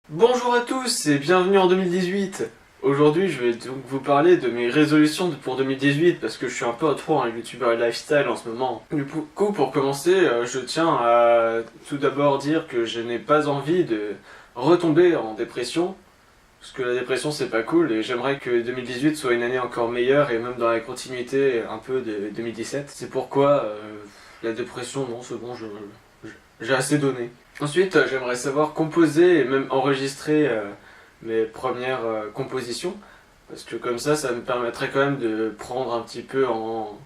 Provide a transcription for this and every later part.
Bonjour à tous et bienvenue en 2018. Aujourd'hui je vais donc vous parler de mes résolutions pour 2018 parce que je suis un peu trop un youtubeur lifestyle en ce moment. Du coup pour commencer je tiens à tout d'abord dire que je n'ai pas envie de retomber en dépression parce que la dépression c'est pas cool et j'aimerais que 2018 soit une année encore meilleure et même dans la continuité un peu de 2017. C'est pourquoi la dépression non c'est bon j'ai assez donné. Ensuite, j'aimerais savoir composer et même enregistrer mes premières compositions. Parce que comme ça me permettrait quand même de prendre un petit peu en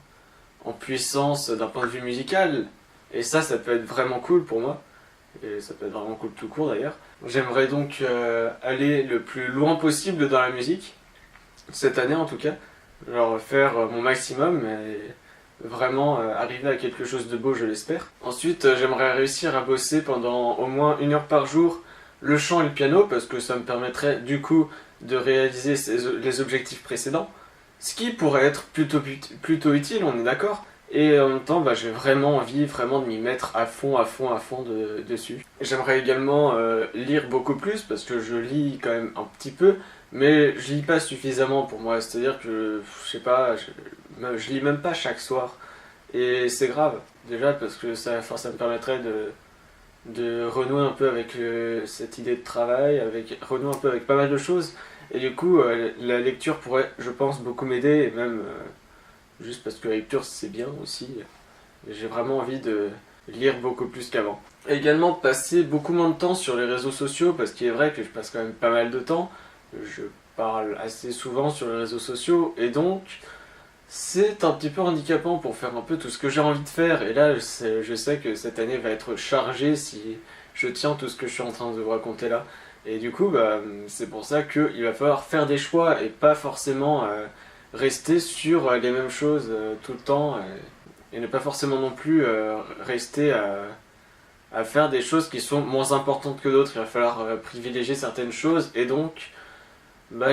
puissance d'un point de vue musical. Et ça peut être vraiment cool pour moi. Et ça peut être vraiment cool tout court d'ailleurs. J'aimerais donc aller le plus loin possible dans la musique. Cette année en tout cas. Genre faire mon maximum et vraiment arriver à quelque chose de beau, je l'espère. Ensuite, j'aimerais réussir à bosser pendant au moins 1 heure par jour le chant et le piano parce que ça me permettrait du coup de réaliser les objectifs précédents. Ce qui pourrait être plutôt utile, on est d'accord. Et en même temps, j'ai vraiment envie de m'y mettre à fond dessus. J'aimerais également lire beaucoup plus parce que je lis quand même un petit peu, mais je lis pas suffisamment pour moi. C'est-à-dire que, je sais pas, je lis même pas chaque soir. Et c'est grave, déjà parce que ça me permettrait de renouer un peu avec cette idée de travail, renouer un peu avec pas mal de choses. Et du coup, la lecture pourrait, je pense, beaucoup m'aider, et même juste parce que la lecture c'est bien aussi. J'ai vraiment envie de lire beaucoup plus qu'avant. Également passer beaucoup moins de temps sur les réseaux sociaux, parce qu'il est vrai que je passe quand même pas mal de temps. Je parle assez souvent sur les réseaux sociaux, et donc c'est un petit peu handicapant pour faire un peu tout ce que j'ai envie de faire. Et là, je sais que cette année va être chargée si je tiens tout ce que je suis en train de vous raconter là. Et du coup, c'est pour ça qu'il va falloir faire des choix et pas forcément rester sur les mêmes choses tout le temps. Et ne pas forcément non plus rester à faire des choses qui sont moins importantes que d'autres. Il va falloir privilégier certaines choses. Et donc,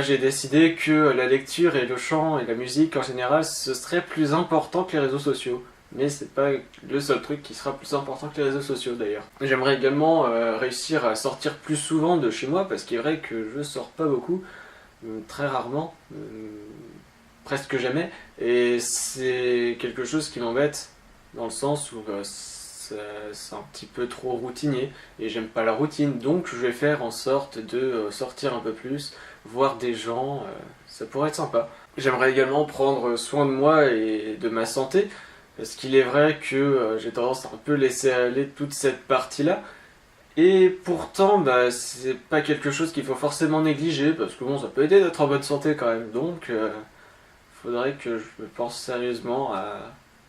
j'ai décidé que la lecture et le chant et la musique en général, ce serait plus important que les réseaux sociaux. Mais c'est pas le seul truc qui sera plus important que les réseaux sociaux d'ailleurs. J'aimerais également réussir à sortir plus souvent de chez moi parce qu'il est vrai que je sors pas beaucoup, très rarement, presque jamais. Et c'est quelque chose qui m'embête dans le sens où c'est un petit peu trop routinier et j'aime pas la routine. Donc je vais faire en sorte de sortir un peu plus, voir des gens, ça pourrait être sympa. J'aimerais également prendre soin de moi et de ma santé, parce qu'il est vrai que j'ai tendance à un peu laisser aller toute cette partie-là. Et pourtant, c'est pas quelque chose qu'il faut forcément négliger, parce que bon, ça peut aider d'être en bonne santé quand même. Donc, faudrait que je me pense sérieusement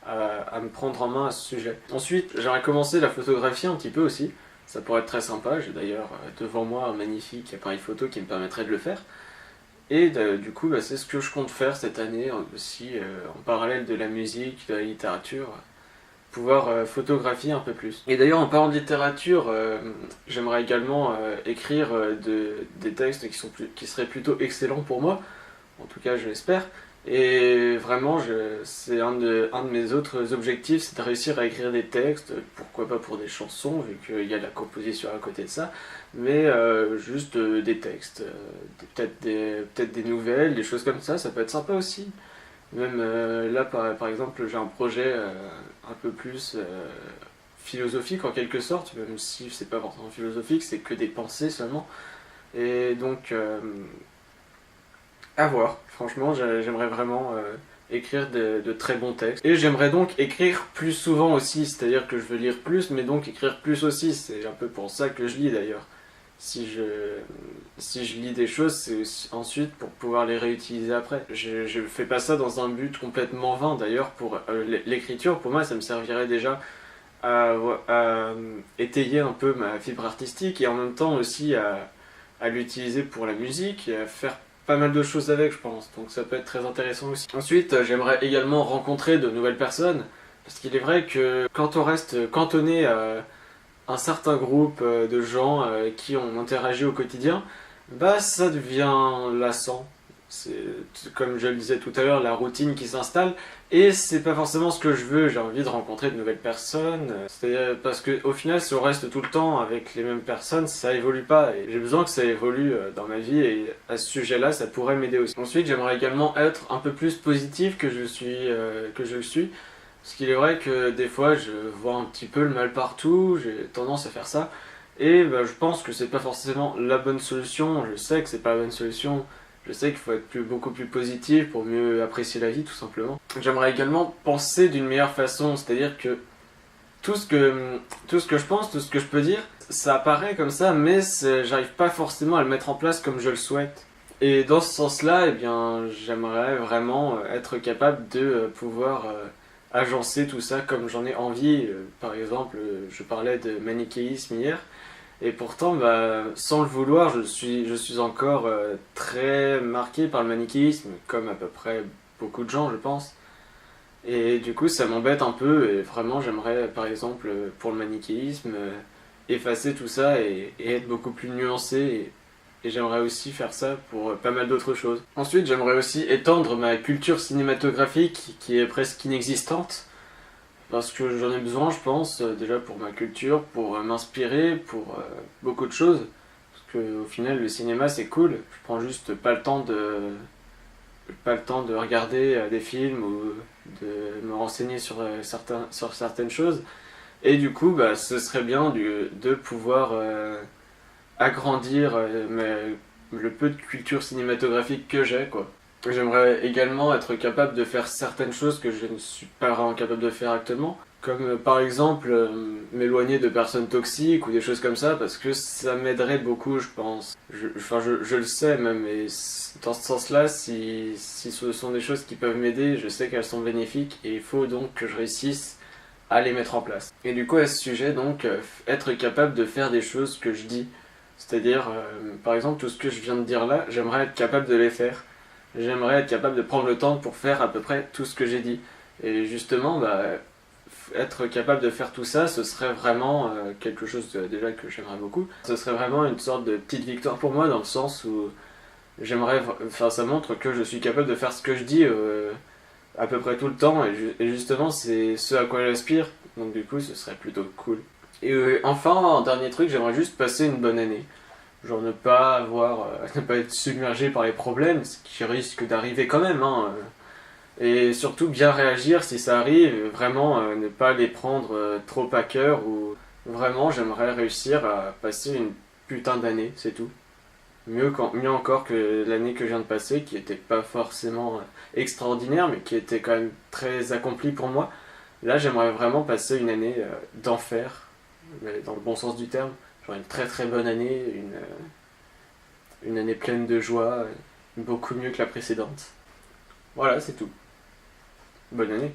à me prendre en main à ce sujet. Ensuite, j'aimerais commencer la photographie un petit peu aussi. Ça pourrait être très sympa. J'ai d'ailleurs devant moi un magnifique appareil photo qui me permettrait de le faire. Et du coup, c'est ce que je compte faire cette année aussi, en parallèle de la musique, de la littérature, pouvoir photographier un peu plus. Et d'ailleurs, en parlant de littérature, j'aimerais également écrire des textes qui seraient plutôt excellents pour moi, en tout cas je l'espère. Et vraiment, c'est un de mes autres objectifs, c'est de réussir à écrire des textes, pourquoi pas pour des chansons, vu qu'il y a de la composition à côté de ça, mais juste des textes, peut-être des nouvelles, des choses comme ça peut être sympa aussi. Même là, par exemple, j'ai un projet un peu plus philosophique en quelque sorte, même si c'est pas forcément philosophique, c'est que des pensées seulement. Et donc, à voir. Franchement, j'aimerais vraiment écrire de très bons textes. Et j'aimerais donc écrire plus souvent aussi, c'est-à-dire que je veux lire plus, mais donc écrire plus aussi. C'est un peu pour ça que je lis d'ailleurs. Si je lis des choses, c'est ensuite pour pouvoir les réutiliser après. Je fais pas ça dans un but complètement vain d'ailleurs. Pour l'écriture, pour moi, ça me servirait déjà à étayer un peu ma fibre artistique et en même temps aussi à l'utiliser pour la musique et à faire pas mal de choses avec, je pense, donc ça peut être très intéressant aussi. Ensuite, j'aimerais également rencontrer de nouvelles personnes, parce qu'il est vrai que quand on reste cantonné à un certain groupe de gens qui on interagit au quotidien, ça devient lassant. C'est comme je le disais tout à l'heure, la routine qui s'installe et c'est pas forcément ce que je veux. J'ai envie de rencontrer de nouvelles personnes. C'est parce que au final, si on reste tout le temps avec les mêmes personnes, ça évolue pas et j'ai besoin que ça évolue dans ma vie et à ce sujet-là, ça pourrait m'aider aussi. Ensuite, j'aimerais également être un peu plus positif que je le suis. Parce qu'il est vrai que des fois, je vois un petit peu le mal partout. J'ai tendance à faire ça. Et bah, je pense que c'est pas forcément la bonne solution. Je sais que c'est pas la bonne solution. Je sais qu'il faut être beaucoup plus positif pour mieux apprécier la vie, tout simplement. J'aimerais également penser d'une meilleure façon, c'est-à-dire que tout ce que je pense, tout ce que je peux dire, ça apparaît comme ça, mais j'arrive pas forcément à le mettre en place comme je le souhaite. Et dans ce sens-là, eh bien, j'aimerais vraiment être capable de pouvoir agencer tout ça comme j'en ai envie. Par exemple, je parlais de manichéisme hier. Et pourtant, bah, sans le vouloir, je suis encore très marqué par le manichéisme, comme à peu près beaucoup de gens, je pense. Et du coup, ça m'embête un peu, et vraiment, j'aimerais, par exemple, pour le manichéisme, effacer tout ça et être beaucoup plus nuancé, et j'aimerais aussi faire ça pour pas mal d'autres choses. Ensuite, j'aimerais aussi étendre ma culture cinématographique, qui est presque inexistante, parce que j'en ai besoin, je pense, déjà pour ma culture, pour m'inspirer, pour beaucoup de choses. Parce que au final, le cinéma c'est cool. Je prends juste pas le temps de regarder des films ou de me renseigner sur sur certaines choses. Et du coup, bah, ce serait bien de pouvoir agrandir le peu de culture cinématographique que j'ai, quoi. J'aimerais également être capable de faire certaines choses que je ne suis pas vraiment capable de faire actuellement, comme par exemple m'éloigner de personnes toxiques ou des choses comme ça, parce que ça m'aiderait beaucoup, je pense. Je le sais même, et dans ce sens-là, si ce sont des choses qui peuvent m'aider, je sais qu'elles sont bénéfiques, et il faut donc que je réussisse à les mettre en place. Et du coup, à ce sujet, donc, être capable de faire des choses que je dis, c'est-à-dire, par exemple, tout ce que je viens de dire là, j'aimerais être capable de les faire. J'aimerais être capable de prendre le temps pour faire à peu près tout ce que j'ai dit. Et justement, bah, être capable de faire tout ça, ce serait vraiment quelque chose déjà que j'aimerais beaucoup. Ce serait vraiment une sorte de petite victoire pour moi dans le sens où enfin, ça montre que je suis capable de faire ce que je dis à peu près tout le temps. Et justement, c'est ce à quoi j'aspire. Donc du coup, ce serait plutôt cool. Et enfin, en dernier truc, j'aimerais juste passer une bonne année. Genre ne pas ne pas être submergé par les problèmes, ce qui risque d'arriver quand même, hein. Et surtout bien réagir si ça arrive, vraiment ne pas les prendre trop à cœur ou vraiment j'aimerais réussir à passer une putain d'année, c'est tout. Mieux encore que l'année que je viens de passer, qui était pas forcément extraordinaire, mais qui était quand même très accomplie pour moi. Là, j'aimerais vraiment passer une année d'enfer, mais dans le bon sens du terme. Genre une très très bonne année, une année pleine de joie, beaucoup mieux que la précédente. Voilà, c'est tout. Bonne année.